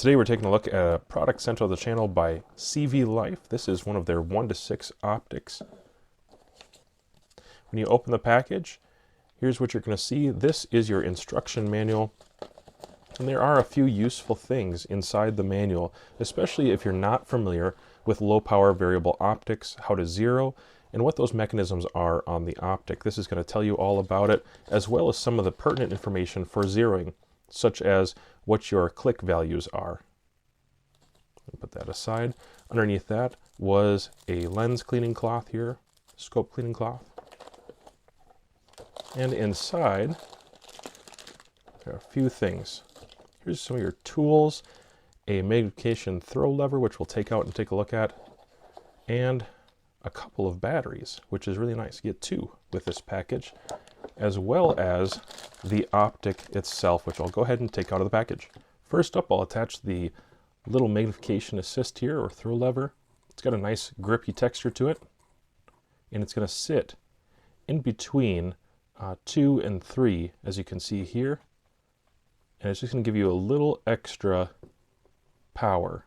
Today we're taking a look at a product sent to the channel by CVLIFE. This is one of their 1:6 optics. When you open the package, here's what you're going to see. This is your instruction manual. And there are a few useful things inside the manual, especially if you're not familiar with low power variable optics, how to zero, and what those mechanisms are on the optic. This is going to tell you all about it, as well as some of the pertinent information for zeroing, such as what your click values are. Put that aside. Underneath that was a lens cleaning cloth here, scope cleaning cloth. And inside, there are a few things. Here's some of your tools, a magnification throw lever, which we'll take out and take a look at, and a couple of batteries, which is really nice. You get two with this package, as well as the optic itself, which I'll go ahead and take out of the package. First up, I'll attach the little magnification assist here, or throw lever. It's got a nice grippy texture to it, and it's going to sit in between 2 and 3, as you can see here, and it's just going to give you a little extra power.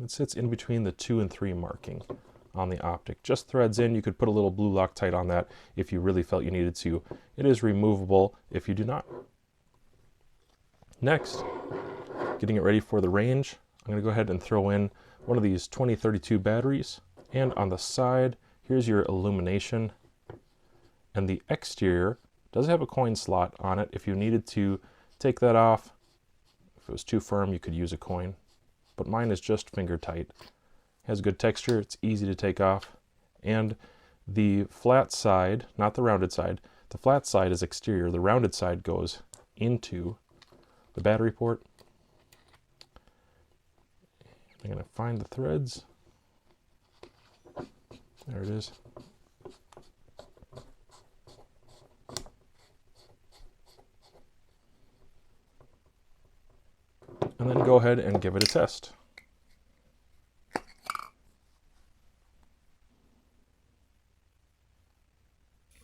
It sits in between the 2 and 3 marking on the optic. Just threads in. You could put a little blue Loctite on that if you really felt you needed to. It is removable if you do not. Next, getting it ready for the range, I'm going to go ahead and throw in one of these 2032 batteries, and on the side here's your Illumination, and the exterior does have a coin slot on it. If you needed to take that off, if it was too firm, you could use a coin, but mine is just finger tight. Has good texture, it's easy to take off, and the flat side, not the rounded side, the flat side is exterior, the rounded side goes into the battery port. I'm going to find the threads. There it is. And then go ahead and give it a test.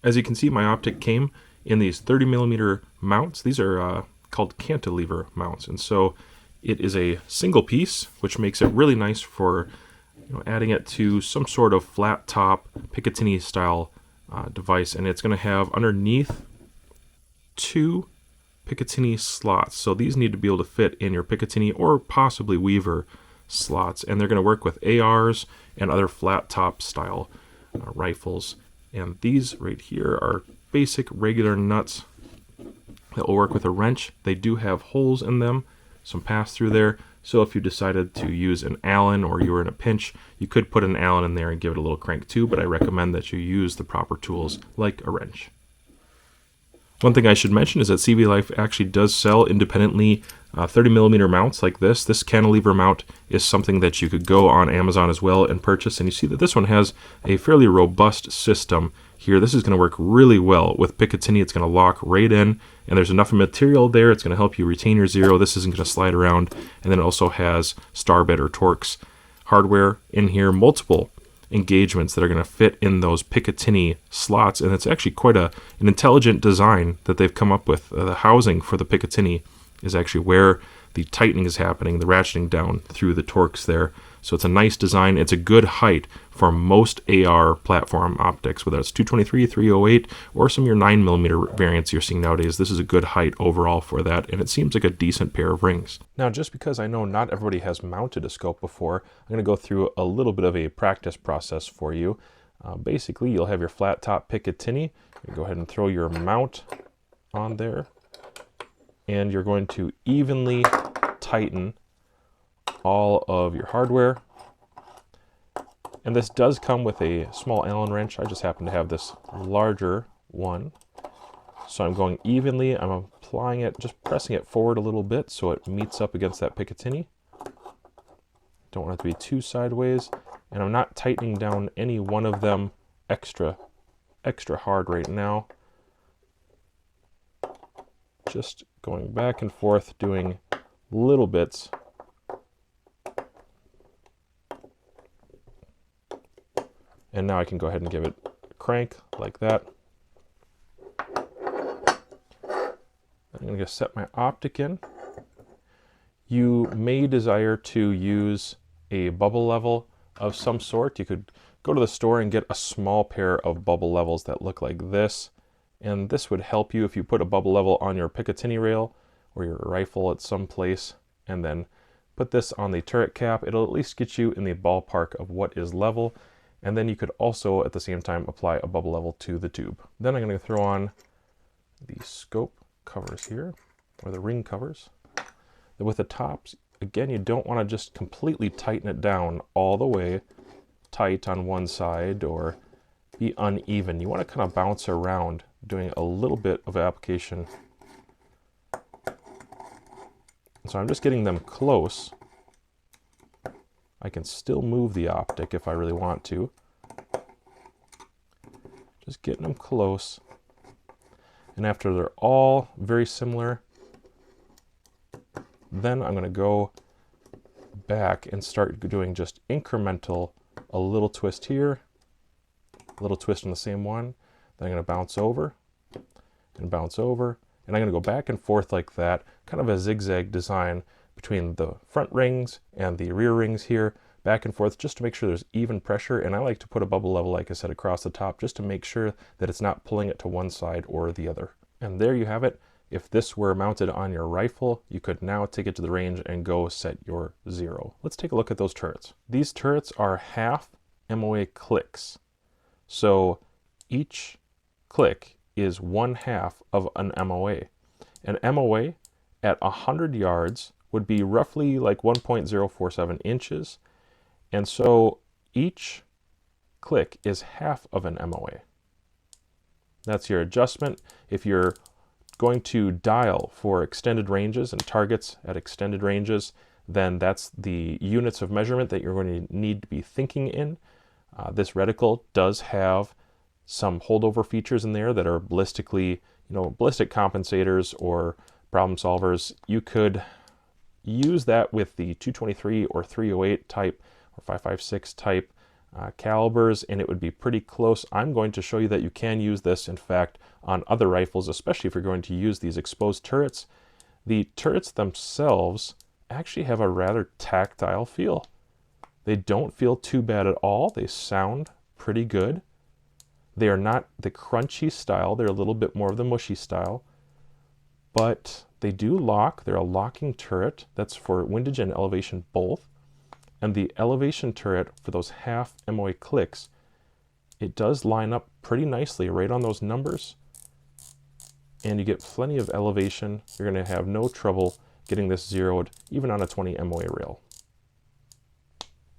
As you can see, my optic came in these 30mm mounts. These are called cantilever mounts, and so it is a single piece, which makes it really nice for adding it to some sort of flat top Picatinny style device. And it's going to have underneath 2 Picatinny slots, so these need to be able to fit in your Picatinny or possibly Weaver slots, and they're going to work with ARs and other flat top style rifles. And these right here are basic regular nuts that will work with a wrench. They do have holes in them, some pass through there, so if you decided to use an Allen or you were in a pinch, you could put an Allen in there and give it a little crank too, but I recommend that you use the proper tools like a wrench. One thing I should mention is that CVLIFE actually does sell independently 30mm mounts like this. This cantilever mount is something that you could go on Amazon as well and purchase, and you see that this one has a fairly robust system here. This is going to work really well with Picatinny. It's going to lock right in, and there's enough material there. It's going to help you retain your zero. This isn't going to slide around, and then it also has Starbit or Torx hardware in here, multiple engagements that are going to fit in those Picatinny slots, and it's actually quite an intelligent design that they've come up with. The housing for the Picatinny is actually where the tightening is happening, the ratcheting down through the Torx there. So it's a nice design. It's a good height for most AR platform optics, whether it's 223, 308, or some of your 9mm variants you're seeing nowadays. This is a good height overall for that, and it seems like a decent pair of rings. Now, just because I know not everybody has mounted a scope before, I'm going to go through a little bit of a practice process for you. Basically, you'll have your flat top Picatinny. You go ahead and throw your mount on there, and you're going to evenly tighten all of your hardware. And this does come with a small Allen wrench. I just happen to have this larger one. So I'm going evenly, I'm applying it, just pressing it forward a little bit so it meets up against that Picatinny. Don't want it to be too sideways. And I'm not tightening down any one of them extra hard right now. Just going back and forth, doing little bits. And now I can go ahead and give it a crank like that. I'm going to set my optic in. You may desire to use a bubble level of some sort. You could go to the store and get a small pair of bubble levels that look like this, and this would help you if you put a bubble level on your Picatinny rail or your rifle at some place, and then put this on the turret cap. It'll at least get you in the ballpark of what is level, and then you could also at the same time apply a bubble level to the tube. Then I'm going to throw on the scope covers here, or the ring covers. With the tops, again, you don't want to just completely tighten it down all the way tight on one side or be uneven. You want to kind of bounce around, doing a little bit of application. So I'm just getting them close. I can still move the optic if I really want to. Just getting them close. And after they're all very similar, then I'm going to go back and start doing just incremental, a little twist here, a little twist on the same one. Then I'm going to bounce over and bounce over. And I'm going to go back and forth like that, kind of a zigzag design between the front rings and the rear rings here, back and forth, just to make sure there's even pressure. And I like to put a bubble level, like I said, across the top, just to make sure that it's not pulling it to one side or the other. And there you have it. If this were mounted on your rifle, you could now take it to the range and go set your 0. Let's take a look at those turrets. These turrets are half MOA clicks. So each click is 1/2 of an MOA. An MOA at 100 yards would be roughly like 1.047 inches. And so each click is half of an MOA. That's your adjustment. If you're going to dial for extended ranges and targets at extended ranges, then that's the units of measurement that you're going to need to be thinking in. This reticle does have some holdover features in there that are ballistically, ballistic compensators or problem solvers. You could use that with the 223 or 308 type or 5.56 type calibers, and it would be pretty close. I'm going to show you that you can use this, in fact, on other rifles, especially if you're going to use these exposed turrets. The turrets themselves actually have a rather tactile feel. They don't feel too bad at all. They sound pretty good. They are not the crunchy style. They're a little bit more of the mushy style, but they do lock. They're a locking turret. That's for windage and elevation both. And the elevation turret for those half MOA clicks, it does line up pretty nicely right on those numbers. And you get plenty of elevation. You're going to have no trouble getting this zeroed, even on a 20 MOA rail.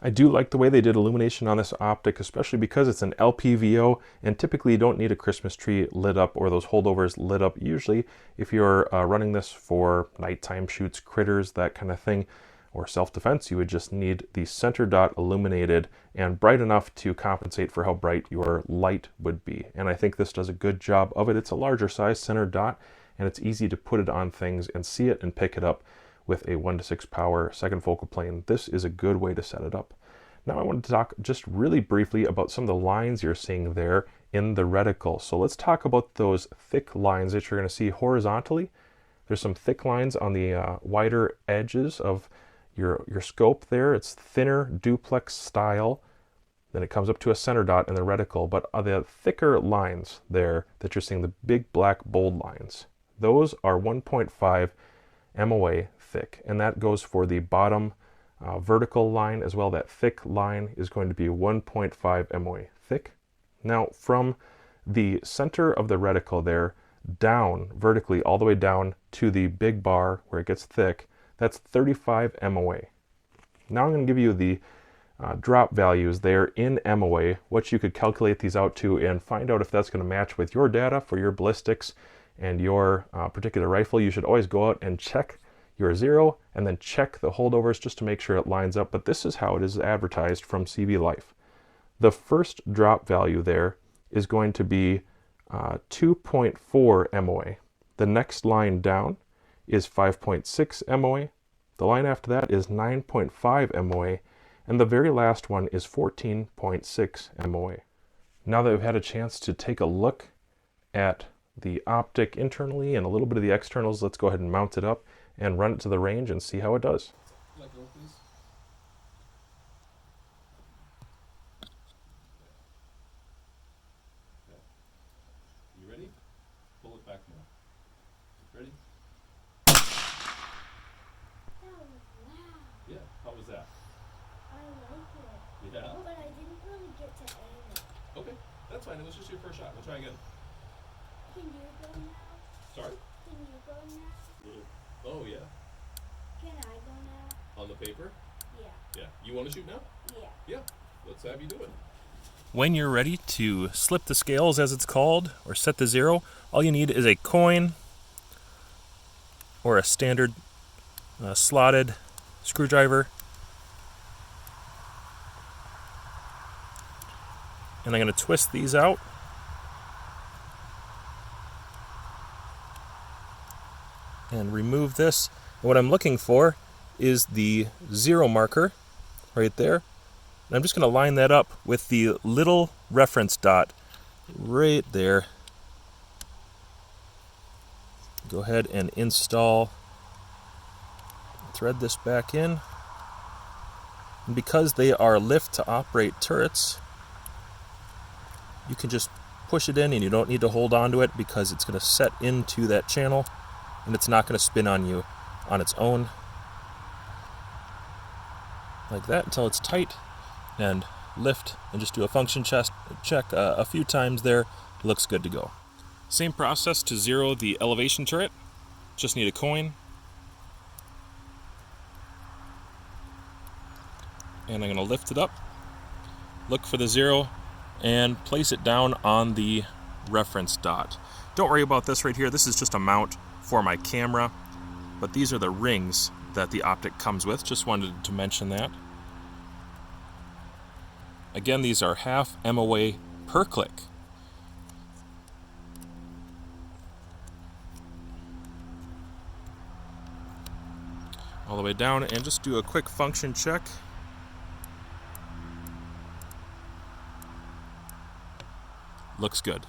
I do like the way they did illumination on this optic, especially because it's an LPVO, and typically you don't need a Christmas tree lit up or those holdovers lit up. Usually, if you're running this for nighttime shoots, critters, that kind of thing, or self-defense, you would just need the center dot illuminated and bright enough to compensate for how bright your light would be. And I think this does a good job of it. It's a larger size center dot, and it's easy to put it on things and see it and pick it up with a 1:6 power second focal plane. This is a good way to set it up. Now I want to talk just really briefly about some of the lines you're seeing there in the reticle. So let's talk about those thick lines that you're going to see horizontally. There's some thick lines on the wider edges of your scope there. It's thinner duplex style. Then it comes up to a center dot in the reticle, but the thicker lines there that you're seeing, the big black bold lines, those are 1.5 MOA thick, and that goes for the bottom vertical line as well. That thick line is going to be 1.5 MOA thick. Now from the center of the reticle there down vertically all the way down to the big bar where it gets thick, that's 35 MOA. Now I'm going to give you the drop values there in MOA, what you could calculate these out to and find out if that's going to match with your data for your ballistics and your particular rifle. You should always go out and check your 0 and then check the holdovers just to make sure it lines up. But this is how it is advertised from CVLIFE. The first drop value there is going to be 2.4 MOA. The next line down is 5.6 MOA. The line after that is 9.5 MOA. And the very last one is 14.6 MOA. Now that we've had a chance to take a look at the optic internally and a little bit of the externals, let's go ahead and mount it up and run it to the range and see how it does. Let go, please. Okay. You ready? Pull it back more. Ready? That was loud. Yeah. How was that? I like it. Yeah. But I didn't really get to aim it. Okay. That's fine. It was just your first shot. We'll try again. Can you go now? Sorry? Can you go now? Oh, yeah. Can I go now? On the paper? Yeah. Yeah. You want to shoot now? Yeah. Yeah. Let's have you do it. When you're ready to slip the scales, as it's called, or set the zero, all you need is a coin or a standard slotted screwdriver. And I'm going to twist these out. And remove this. And what I'm looking for is the zero marker right there. And I'm just going to line that up with the little reference dot right there. Go ahead and install. Thread this back in. And because they are lift to operate turrets, you can just push it in and you don't need to hold on to it because it's going to set into that channel and it's not going to spin on you on its own. Like that until it's tight, and lift and just do a function check a few times there. Looks good to go. Same process to zero the elevation turret. Just need a coin. And I'm going to lift it up, look for the zero, and place it down on the reference dot. Don't worry about this right here. This is just a mount for my camera, but these are the rings that the Optic comes with. Just wanted to mention that. Again, these are half MOA per click. All the way down, and just do a quick function check. Looks good.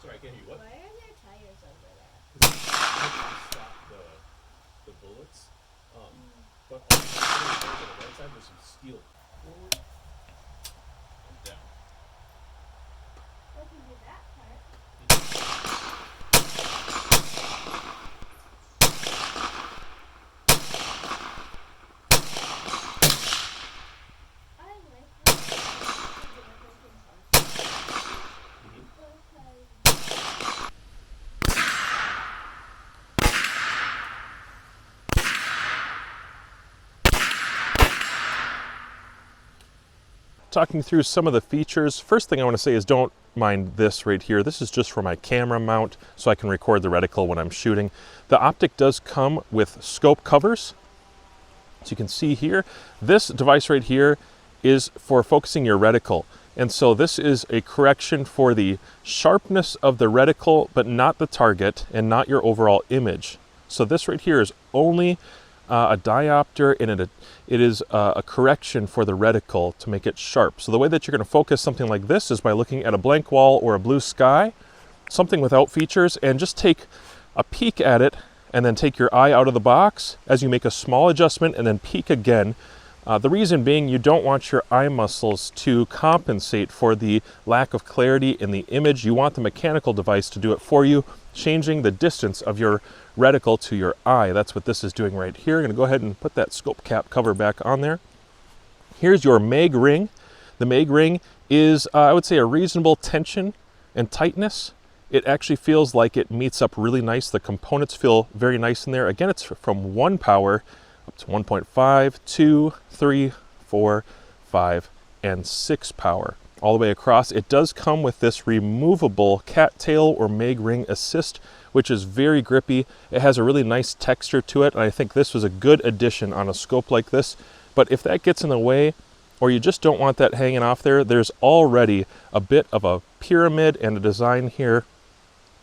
Sorry, I can't hear you. What? Why are there tires over there? Stop the bullets. But on the right side, there's some steel forward and down. What can do that part? I like this. Talking through some of the features. First thing I want to say is don't mind this right here. This is just for my camera mount so I can record the reticle when I'm shooting. The Optic does come with scope covers. As you can see here, this device right here is for focusing your reticle. And so this is a correction for the sharpness of the reticle, but not the target and not your overall image. So this right here is only a diopter, and it is a correction for the reticle to make it sharp. So the way that you're going to focus something like this is by looking at a blank wall or a blue sky, something without features, and just take a peek at it and then take your eye out of the box as you make a small adjustment and then peek again. The reason being, you don't want your eye muscles to compensate for the lack of clarity in the image. You want the mechanical device to do it for you, changing the distance of your reticle to your eye. That's what this is doing right here. I'm going to go ahead and put that scope cap cover back on there. Here's your mag ring. The mag ring is, I would say, a reasonable tension and tightness. It actually feels like it meets up really nice. The components feel very nice in there. Again, it's from 1 power up to 1.5, 2, 3, 4, 5, and 6 power. all the way across. It does come with this removable cattail or mag ring assist, which is very grippy. It has a really nice texture to it, and I think this was a good addition on a scope like this. But if that gets in the way, or you just don't want that hanging off there, there's already a bit of a pyramid and a design here.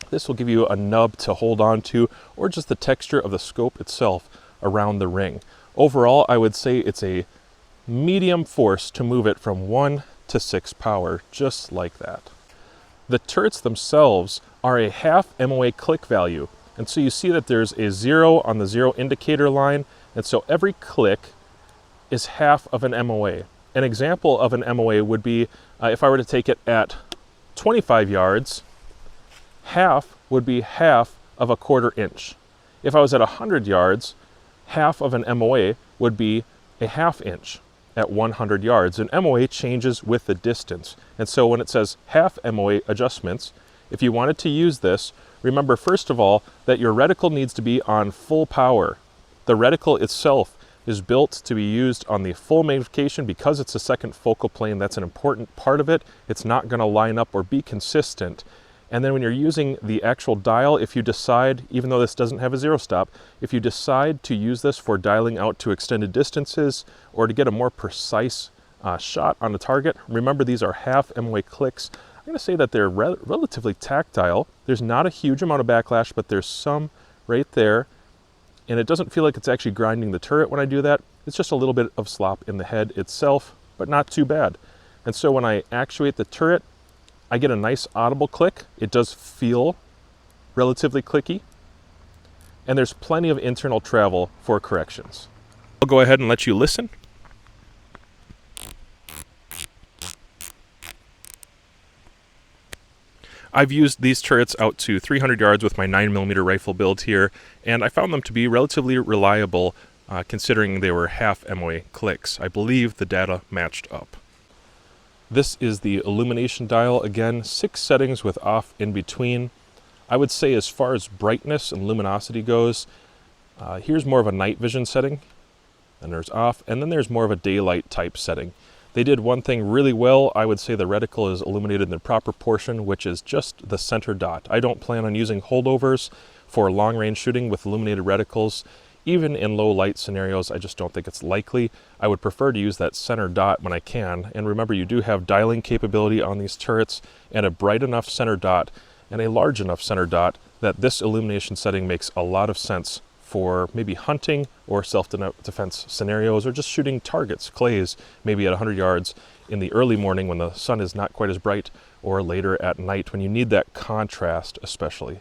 This will give you a nub to hold on to, or just the texture of the scope itself around the ring. Overall, I would say it's a medium force to move it from 1 to 6 power, just like that. The turrets themselves are a half MOA click value, and so you see that there's a 0 on the 0 indicator line, and so every click is half of an MOA. An example of an MOA would be if I were to take it at 25 yards, half would be half of a 1/4 inch. If I was at 100 yards, half of an MOA would be a 1/2 inch at 100 yards. And MOA changes with the distance. And so when it says half MOA adjustments, if you wanted to use this, remember first of all that your reticle needs to be on full power. The reticle itself is built to be used on the full magnification because it's a second focal plane. That's an important part of it. It's not going to line up or be consistent. And then when you're using the actual dial, if you decide, even though this doesn't have a 0 stop, if you decide to use this for dialing out to extended distances or to get a more precise shot on the target, remember these are half MOA clicks. I'm going to say that they're relatively tactile. There's not a huge amount of backlash, but there's some right there. And it doesn't feel like it's actually grinding the turret when I do that. It's just a little bit of slop in the head itself, but not too bad. And so when I actuate the turret, I get a nice audible click. It does feel relatively clicky. And there's plenty of internal travel for corrections. I'll go ahead and let you listen. I've used these turrets out to 300 yards with my 9mm rifle build here, and I found them to be relatively reliable considering they were half MOA clicks. I believe the data matched up. This is the Illumination dial. Again, 6 settings with off in between. I would say as far as brightness and luminosity goes, here's more of a night vision setting, and there's off, and then there's more of a daylight type setting. They did one thing really well. I would say the reticle is illuminated in the proper portion, which is just the center dot. I don't plan on using holdovers for long range shooting with illuminated reticles. Even in low light scenarios, I just don't think it's likely. I would prefer to use that center dot when I can. And remember, you do have dialing capability on these turrets, and a bright enough center dot and a large enough center dot that this illumination setting makes a lot of sense for maybe hunting or self-defense scenarios, or just shooting targets, clays, maybe at 100 yards in the early morning when the sun is not quite as bright, or later at night when you need that contrast especially.